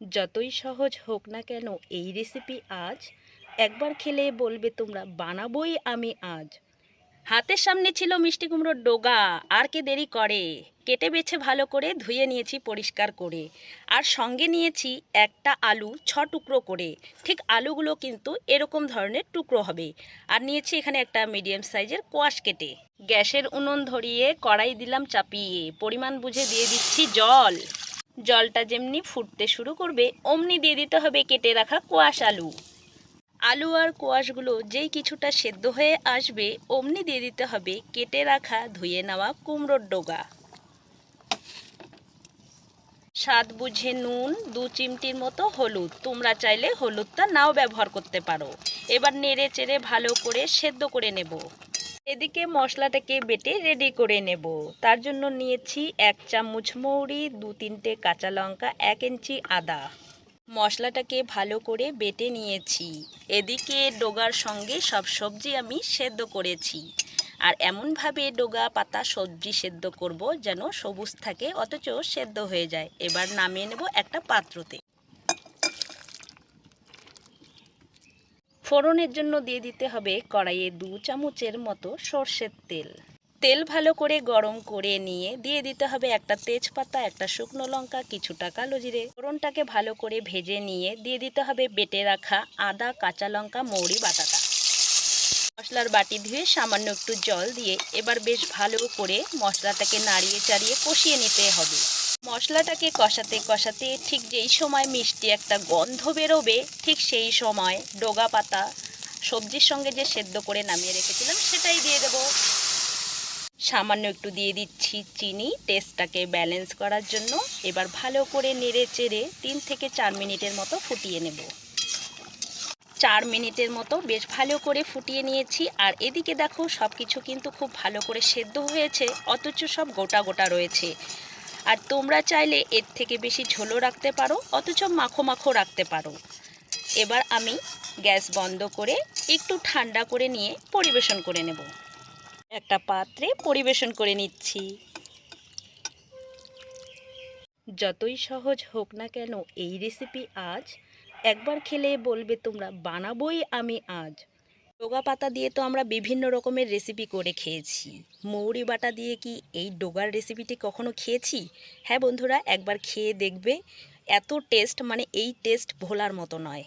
যতই সহজ হোক না কেন এই রেসিপি আজ একবার খেলে বলবে তোমরা বানাবোই আমি আজ। হাতের সামনে ছিল মিষ্টি কুমড়োর ডোগা, আর কে দেরি করে। কেটে বেছে ভালো করে ধুয়ে নিয়েছি পরিষ্কার করে, আর সঙ্গে নিয়েছি একটা আলু 6 টুকরো করে। ঠিক আলুগুলো কিন্তু এরকম ধরনের টুকরো হবে। আর নিয়েছি এখানে একটা মিডিয়াম সাইজের কোয়াশ কেটে। গ্যাসের উনুন ধরিয়ে কড়াই দিলাম চাপিয়ে, পরিমাণ বুঝে দিয়ে দিচ্ছি জল। জলটা যেমনি ফুটতে শুরু করবে অমনি দিয়ে দিতে হবে কেটে রাখা কোয়াশ আলু। আলু আর কোয়াশগুলো যেই কিছুটা সেদ্ধ হয়ে আসবে অমনি দিয়ে দিতে হবে কেটে রাখা ধুয়ে নেওয়া কুমড়োর ডোগা। স্বাদ বুঝে নুন, 2 চিমটির মতো হলুদ, তোমরা চাইলে হলুদটা নাও ব্যবহার করতে পারো। এবার নেড়ে চেড়ে ভালো করে সেদ্ধ করে নেব। এদিকে মশলাটাকে বেটে রেডি করে নেব। তার জন্য নিয়েছি 1 চামচ মৌরি, 2-3টে কাঁচা লঙ্কা, 1 ইঞ্চি আদা। মশলাটাকে ভালো করে বেটে নিয়েছি। এদিকে ডোগার সঙ্গে সব সবজি আমি সেদ্ধ করেছি। আর এমনভাবে ডোগা পাতা সবজি সেদ্ধ করব যেন সবুজ থাকে অথচ সেদ্ধ হয়ে যায়। এবার নামিয়ে নেব একটা পাত্রতে। ফোড়নের জন্য দিয়ে দিতে হবে কড়াইয়ে 2 চামচের মতো সর্ষের তেল। তেল ভালো করে গরম করে নিয়ে দিয়ে দিতে হবে একটা তেজপাতা, একটা শুকনো লঙ্কা, কিছুটা কালো জিরে। ফোড়নটাকে ভালো করে ভেজে নিয়ে দিয়ে দিতে হবে বেটে রাখা আদা, কাঁচা লঙ্কা, মৌরি বাটাটা। মশলার বাটি ধুয়ে সামান্য একটু জল দিয়ে এবার বেশ ভালো করে মশলাটাকে নাড়িয়ে চাড়িয়ে কষিয়ে নিতে হবে। মশলাটাকে কষাতে কষাতে ঠিক যেই সময় মিষ্টি একটা গন্ধ বেরোবে ঠিক সেই সময় ডোগা পাতা সবজির সঙ্গে যে সেদ্ধ করে নামিয়ে রেখেছিলাম সেটাই দিয়ে দেবো। সামান্য একটু দিয়ে দিচ্ছি চিনি টেস্টটাকে ব্যালেন্স করার জন্য। এবার ভালো করে নেড়ে চেড়ে 3 থেকে 4 মিনিটের মতো ফুটিয়ে নেব। 4 মিনিটের মতো বেশ ভালো করে ফুটিয়ে নিয়েছি। আর এদিকে দেখো সব কিছু কিন্তু খুব ভালো করে সেদ্ধ হয়েছে অথচ সব গোটা গোটা রয়েছে। আর তোমরা চাইলে এর থেকে বেশি ঝোলও রাখতে পারো অথচ মাখো মাখো রাখতে পারো। এবার আমি গ্যাস বন্ধ করে একটু ঠান্ডা করে নিয়ে পরিবেশন করে নেব। একটা পাত্রে পরিবেশন করে নিচ্ছি। যতই সহজ হোক না কেন এই রেসিপি আজ একবার খেলে বলবে তোমরা বানাবোই আমি আজ। ডোগা পাতা দিয়ে তো আমরা বিভিন্ন রকমের রেসিপি করে খেয়েছি, মৌরি বাটা দিয়ে কি এই ডোগার রেসিপিটি কখনো খেয়েছি? হ্যাঁ বন্ধুরা, একবার খেয়ে দেখবে। এত টেস্ট, মানে এই টেস্ট ভোলার মতো নয়।